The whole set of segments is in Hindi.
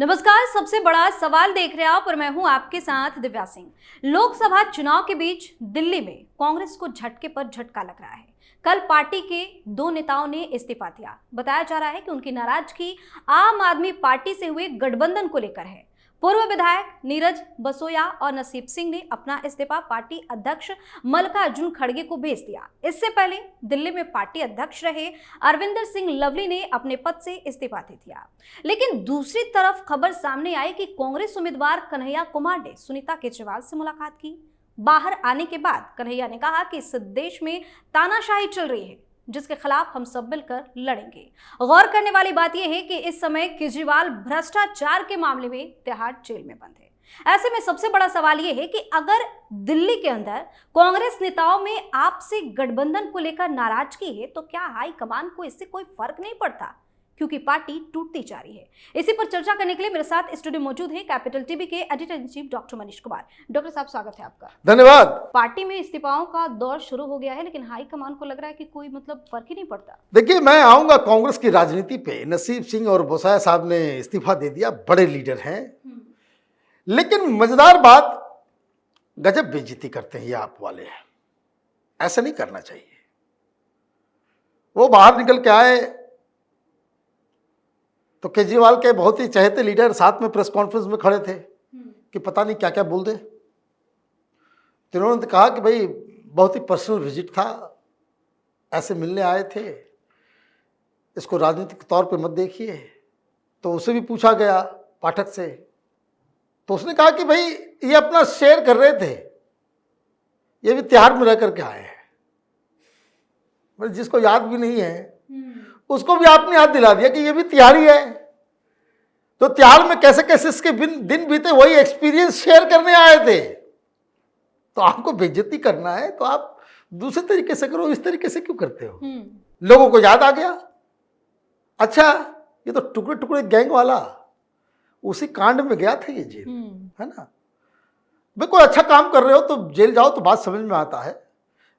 नमस्कार। सबसे बड़ा सवाल देख रहे हैं आप और मैं हूं आपके साथ दिव्या सिंह। लोकसभा चुनाव के बीच दिल्ली में कांग्रेस को झटके पर झटका लग रहा है। कल पार्टी के दो नेताओं ने इस्तीफा दिया। बताया जा रहा है कि उनकी नाराजगी आम आदमी पार्टी से हुए गठबंधन को लेकर है। पूर्व विधायक नीरज बसोया और नसीब सिंह ने अपना इस्तीफा पार्टी अध्यक्ष मल्लिकार्जुन खड़गे को भेज दिया। इससे पहले दिल्ली में पार्टी अध्यक्ष रहे अरविंदर सिंह लवली ने अपने पद से इस्तीफा दे दिया। लेकिन दूसरी तरफ खबर सामने आई कि कांग्रेस उम्मीदवार कन्हैया कुमार ने सुनीता केजरीवाल से मुलाकात की। बाहर आने के बाद कन्हैया ने कहा कि इस देश में तानाशाही चल रही है, जिसके खिलाफ हम सब मिलकर लड़ेंगे। गौर करने वाली बात यह है कि इस समय केजरीवाल भ्रष्टाचार के मामले में तिहाड़ जेल में बंद है। ऐसे में सबसे बड़ा सवाल यह है कि अगर दिल्ली के अंदर कांग्रेस नेताओं में आपसी गठबंधन को लेकर नाराजगी है तो क्या हाईकमान को इससे कोई फर्क नहीं पड़ता, क्योंकि पार्टी टूटती जा रही है। इसी पर चर्चा करने के लिए मेरे साथ स्टूडियो मौजूद है कैपिटल टीवी के editor in chief doctor Manish Kumar. Doctor साहब, स्वागत है आपका। धन्यवाद। पार्टी में इस्तीफाओं का दौर शुरू हो गया है, लेकिन हाईकमान को लग रहा है कि कोई फर्क ही नहीं पड़ता। देखिए, मैं आऊंगा कांग्रेस की राजनीति पे। नसीब सिंह और बोसाया साहब ने इस्तीफा दे दिया, बड़े लीडर हैं, लेकिन मजेदार बात, गजब बेइज्जती करते हैं ये आप वाले। ऐसा नहीं करना चाहिए। वो बाहर निकल के आए तो केजरीवाल के बहुत ही चहेते लीडर साथ में प्रेस कॉन्फ्रेंस में खड़े थे कि पता नहीं क्या क्या बोल दे। तो उन्होंने कहा कि भाई बहुत ही पर्सनल विजिट था, ऐसे मिलने आए थे, इसको राजनीतिक तौर पे मत देखिए। तो उसे भी पूछा गया पाठक से, तो उसने कहा कि भाई ये अपना शेयर कर रहे थे, ये भी तिहाड़ में रह करके आए हैं। मतलब जिसको याद भी नहीं है उसको भी आपने याद दिला दिया कि ये भी तिहाड़ी है। तो तिहाड़ में कैसे कैसे इसके दिन बीते, वही एक्सपीरियंस शेयर करने आए थे। तो आपको बेइज्जती करना है तो आप दूसरे तरीके से करो, इस तरीके से क्यों करते हो? लोगों को याद आ गया, अच्छा ये तो टुकड़े टुकड़े गैंग वाला उसी कांड में गया था ये जेल, है ना। भाई कोई अच्छा काम कर रहे हो तो जेल जाओ तो बात समझ में आता है।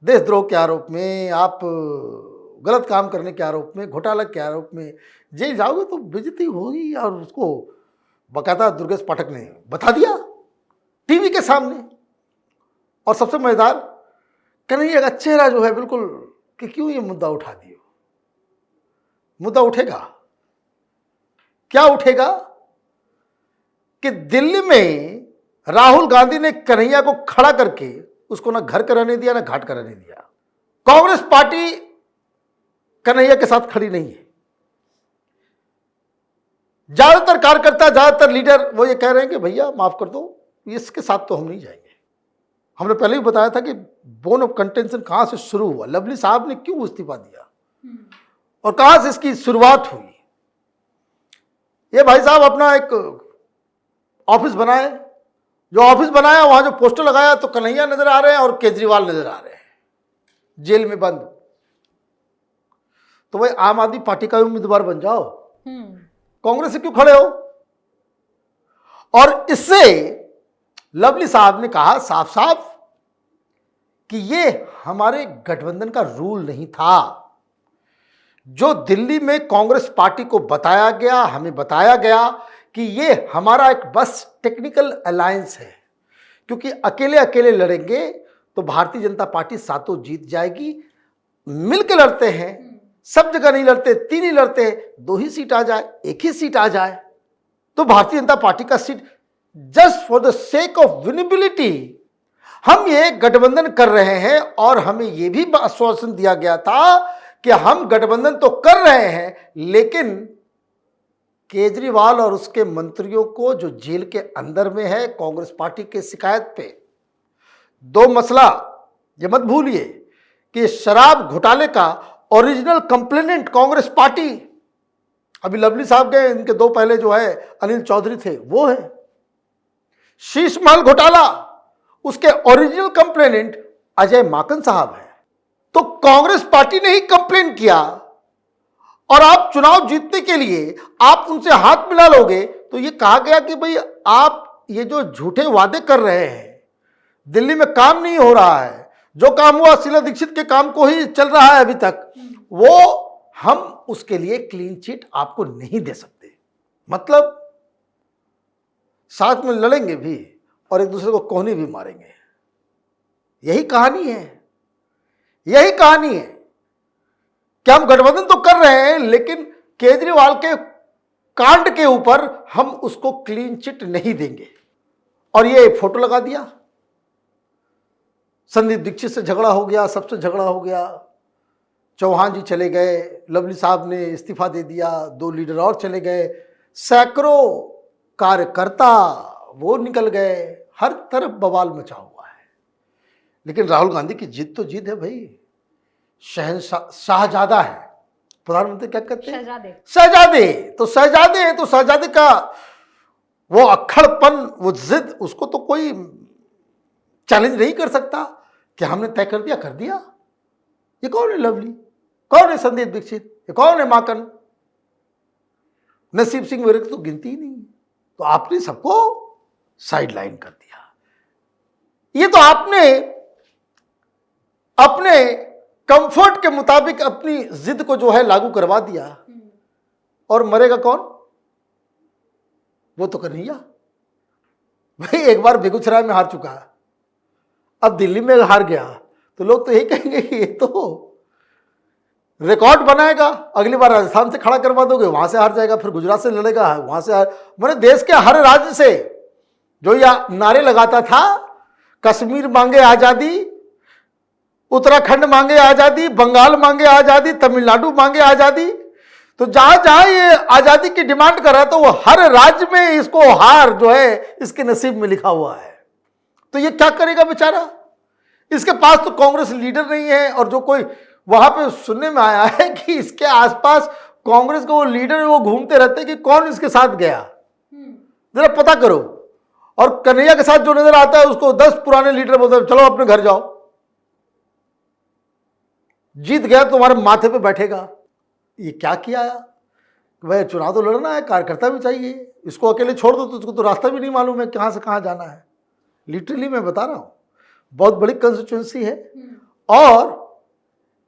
देशद्रोह के आरोप में, आप गलत काम करने के आरोप में, घोटाला के आरोप में जेल जाओगे तो बेइज्जती होगी। और उसको बकायदा दुर्गेश पाठक ने बता दिया टीवी के सामने। और सबसे मजेदार, कन्हैया का चेहरा जो है बिल्कुल कि क्यों ये मुद्दा उठा दियो। मुद्दा उठेगा, क्या उठेगा कि दिल्ली में राहुल गांधी ने कन्हैया को खड़ा करके उसको ना घर का रहने दिया ना घाट का रहने दिया। कांग्रेस पार्टी कन्हैया के साथ खड़ी नहीं है। ज्यादातर कार्यकर्ता, ज्यादातर लीडर वो ये कह रहे हैं कि भैया माफ कर दो, इसके साथ तो हम नहीं जाएंगे। हमने पहले भी बताया था कि बोन ऑफ कंटेंशन कहां से शुरू हुआ, लवली साहब ने क्यों इस्तीफा दिया और कहां से इसकी शुरुआत हुई। ये भाई साहब अपना एक ऑफिस बनाए, जो ऑफिस बनाया वहां जो पोस्टर लगाया तो कन्हैया नजर आ रहे हैं और केजरीवाल नजर आ रहे हैं जेल में बंद। तो भाई आम आदमी पार्टी का उम्मीदवार बन जाओ, कांग्रेस से क्यों खड़े हो? और इससे लवली साहब ने कहा साफ साफ कि ये हमारे गठबंधन का रूल नहीं था। जो दिल्ली में कांग्रेस पार्टी को बताया गया, हमें बताया गया कि ये हमारा एक बस टेक्निकल अलायंस है, क्योंकि अकेले अकेले लड़ेंगे तो भारतीय जनता पार्टी सातों जीत जाएगी। मिलकर लड़ते हैं, सब जगह नहीं लड़ते, 3 ही लड़ते हैं, 2 ही सीट आ जाए, 1 ही सीट आ जाए तो भारतीय जनता पार्टी का seat, just for the sake of winnability हम ये गठबंधन कर रहे हैं। और हमें यह भी आश्वासन दिया गया था कि हम गठबंधन तो कर रहे हैं, लेकिन केजरीवाल और उसके मंत्रियों को जो जेल के अंदर में है कांग्रेस पार्टी के शिकायत पे, 2 मसला ये मत भूलिए कि शराब घोटाले का ओरिजिनल कंप्लेनेंट कांग्रेस पार्टी, अभी लवली साहब गए, इनके 2 पहले जो है अनिल चौधरी थे वो है। शीश महल घोटाला, उसके ओरिजिनल कंप्लेनेंट अजय माकन साहब है। तो कांग्रेस पार्टी ने ही कंप्लेन किया और आप चुनाव जीतने के लिए आप उनसे हाथ मिला लोगे। तो ये कहा गया कि भाई आप ये जो झूठे वादे कर रहे हैं, दिल्ली में काम नहीं हो रहा है, जो काम हुआ शीला दीक्षित के काम को ही चल रहा है अभी तक, वो हम उसके लिए क्लीन चिट आपको नहीं दे सकते। मतलब साथ में लड़ेंगे भी और एक दूसरे को कोहनी भी मारेंगे। यही कहानी है, यही कहानी है कि हम गठबंधन तो कर रहे हैं लेकिन केजरीवाल के कांड के ऊपर हम उसको क्लीन चिट नहीं देंगे। और ये फोटो लगा दिया, संदीप दीक्षित से झगड़ा हो गया, सबसे झगड़ा हो गया, चौहान जी चले गए, लवली साहब ने इस्तीफा दे दिया, 2 लीडर और चले गए, सैकड़ों कार्यकर्ता वो निकल गए, हर तरफ बवाल मचा हुआ है। लेकिन राहुल गांधी की जिद तो जिद है भाई, शाहजादा है, प्रधानमंत्री क्या कहते हैं, शहजादे। शहजादे तो शहजादे है, तो शहजादे का वो अक्खड़पन, वो जिद, उसको तो कोई चैलेंज नहीं कर सकता कि हमने तय कर दिया, कर दिया। ये कौन है लवली, कौन है संदीप दीक्षित, ये कौन है माकन, नसीब सिंह वगैरह तो गिनती ही नहीं। तो आपने सबको साइडलाइन कर दिया। ये तो आपने अपने कंफर्ट के मुताबिक अपनी जिद को जो है लागू करवा दिया। और मरेगा कौन, वो तो कन्हैया भाई। एक बार बेगूसराय में हार चुका है, अब दिल्ली में हार गया तो लोग तो यही कहेंगे कि ये तो रिकॉर्ड बनाएगा, अगली बार राजस्थान से खड़ा करवा दोगे, वहां से हार जाएगा, फिर गुजरात से लड़ेगा, वहां से हार। मैंने देश के हर राज्य से जो यह नारे लगाता था, कश्मीर मांगे आजादी, उत्तराखंड मांगे आजादी, बंगाल मांगे आजादी, तमिलनाडु मांगे आजादी, तो जहां जहां ये आजादी की डिमांड कर रहा था वो हर राज्य में इसको हार जो है इसके नसीब में लिखा हुआ है। तो ये क्या करेगा बेचारा, इसके पास तो कांग्रेस लीडर नहीं है। और जो कोई वहां पे सुनने में आया है कि इसके आसपास कांग्रेस के वो लीडर वो घूमते रहते हैं कि कौन इसके साथ गया, जरा पता करो। और कन्हैया के साथ जो नजर आता है उसको 10 पुराने लीडर बोलते हैं चलो अपने घर जाओ, जीत गया तुम्हारे माथे पे बैठेगा। ये क्या किया भाई, चुनाव तो लड़ना है, कार्यकर्ता भी चाहिए, इसको अकेले छोड़ दो तो उसको तो रास्ता भी नहीं मालूम है कहां से कहां जाना है। लिटरली मैं बता रहा हूं, बहुत बड़ी कंस्टिट्यूंसी है और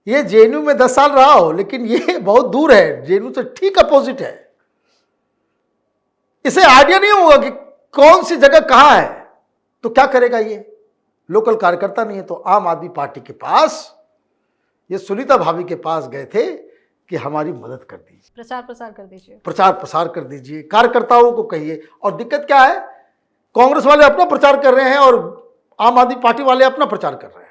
ये जेएनयू में 10 साल रहा हो लेकिन ये बहुत दूर है, जेएनयू से ठीक अपोजिट है। इसे आइडिया नहीं होगा कि कौन सी जगह कहां है, तो क्या करेगा ये। लोकल कार्यकर्ता नहीं है तो आम आदमी पार्टी के पास, ये सुनीता भाभी के पास गए थे कि हमारी मदद कर दीजिए, प्रचार प्रसार कर दीजिए, प्रचार प्रसार कर दीजिए, कार्यकर्ताओं को कहिए। और दिक्कत क्या है, कांग्रेस वाले अपना प्रचार कर रहे हैं और आम आदमी पार्टी वाले अपना प्रचार कर रहे हैं।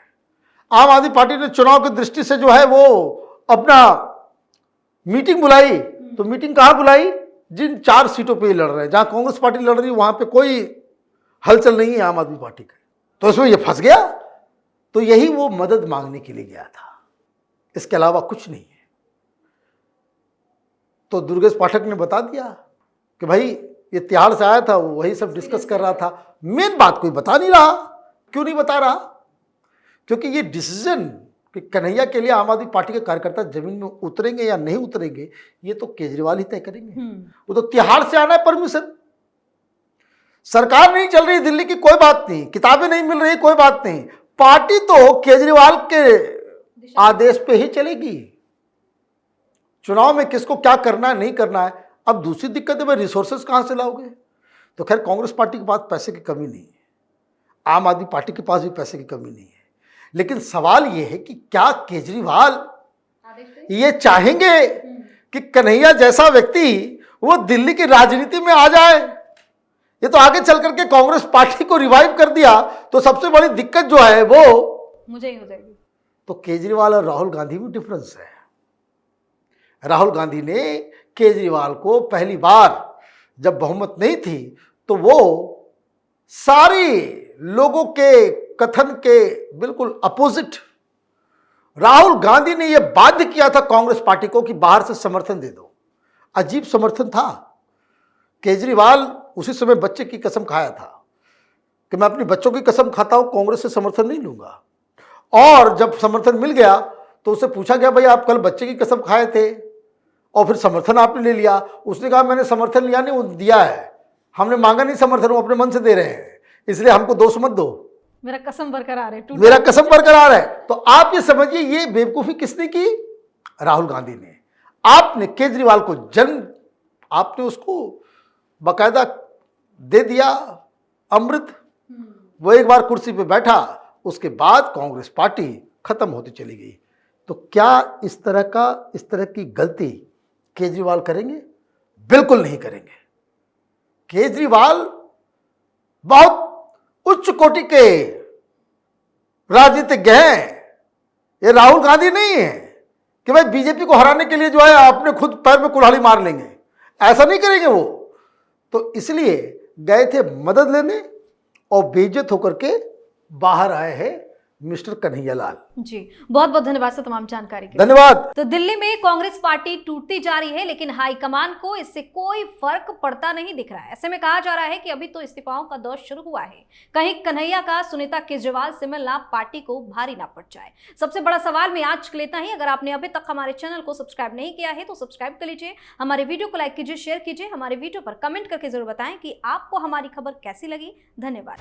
आम आदमी पार्टी ने चुनाव की दृष्टि से जो है वो अपना मीटिंग बुलाई, तो मीटिंग कहां बुलाई, जिन 4 सीटों पे लड़ रहे हैं, जहां कांग्रेस पार्टी लड़ रही है वहां पे कोई हलचल नहीं है आम आदमी पार्टी का, तो इसमें ये फंस गया। तो यही वो मदद मांगने के लिए गया था, इसके अलावा कुछ नहीं है। तो दुर्गेश पाठक ने बता दिया कि भाई ये तिहाड़ से आया था, वही सब डिस्कस कर रहा था, मेन बात कोई बता नहीं रहा। क्यों नहीं बता रहा, क्योंकि ये डिसीजन कि कन्हैया के लिए आम आदमी पार्टी के कार्यकर्ता जमीन में उतरेंगे या नहीं उतरेंगे ये तो केजरीवाल ही तय करेंगे। वो तो तिहाड़ से आना है परमिशन, सरकार नहीं चल रही दिल्ली की कोई बात नहीं, किताबें नहीं मिल रही कोई बात नहीं, पार्टी तो केजरीवाल के आदेश पे ही चलेगी। चुनाव में किसको क्या करना है नहीं करना है। अब दूसरी दिक्कत है भाई रिसोर्सेस कहां से लाओगे, तो खैर कांग्रेस पार्टी के पास पैसे की कमी नहीं है, आम आदमी पार्टी के पास भी पैसे की कमी नहीं है। लेकिन सवाल यह है कि क्या केजरीवाल ये चाहेंगे कि कन्हैया जैसा व्यक्ति वो दिल्ली की राजनीति में आ जाए। ये तो आगे चल करके कांग्रेस पार्टी को रिवाइव कर दिया तो सबसे बड़ी दिक्कत जो है वो मुझे ही हो जाएगी। तो केजरीवाल और राहुल गांधी में डिफरेंस है। राहुल गांधी ने केजरीवाल को पहली बार जब बहुमत नहीं थी तो वो सारी लोगों के कथन के बिल्कुल अपोजिट राहुल गांधी ने यह बाध्य किया था कांग्रेस पार्टी को कि बाहर से समर्थन दे दो। अजीब समर्थन था। केजरीवाल उसी समय बच्चे की कसम खाया था कि मैं अपने बच्चों की कसम खाता हूं कांग्रेस से समर्थन नहीं लूंगा। और जब समर्थन मिल गया तो उससे पूछा गया भाई आप कल बच्चे की कसम खाए थे और फिर समर्थन आपने ले लिया। उसने कहा मैंने समर्थन लिया नहीं, वो दिया है, हमने मांगा नहीं समर्थन, वो अपने मन से दे रहे हैं, इसलिए हमको दोष मत दो, मेरा कसम बरकरार है, मेरा कसम बरकरार है। तो आप ये समझिए ये बेवकूफी किसने की, राहुल गांधी ने। आपने केजरीवाल को आपने उसको बाकायदा दे दिया अमृत, वो एक बार कुर्सी पे बैठा, उसके बाद कांग्रेस पार्टी खत्म होती चली गई। तो क्या इस तरह की गलती केजरीवाल करेंगे? बिल्कुल नहीं करेंगे। केजरीवाल बहुत उच्च कोटि के राजनीतिज्ञ हैं, ये राहुल गांधी नहीं है कि भाई बीजेपी को हराने के लिए जो है अपने खुद पैर में कुल्हाड़ी मार लेंगे, ऐसा नहीं करेंगे वो। तो इसलिए गए थे मदद लेने और बेइज्जत होकर के बाहर आए हैं मिस्टर कन्हैयालाल जी। बहुत बहुत धन्यवाद सर तमाम जानकारी के लिए। धन्यवाद। तो दिल्ली में कांग्रेस पार्टी टूटती जा रही है, लेकिन हाईकमान को इससे कोई फर्क पड़ता नहीं दिख रहा है। ऐसे में कहा जा रहा है कि अभी तो इस्तीफाओं का दौर शुरू हुआ है, कहीं कन्हैया का सुनीता केजरीवाल से मिलना पार्टी को भारी ना पड़ जाए। सबसे बड़ा सवाल में आज लेता ही, अगर आपने अभी तक हमारे चैनल को सब्सक्राइब नहीं किया है तो सब्सक्राइब कर लीजिए, हमारे वीडियो को लाइक कीजिए, शेयर कीजिए, हमारे वीडियो पर कमेंट करके जरूर बताएं कि आपको हमारी खबर कैसी लगी। धन्यवाद।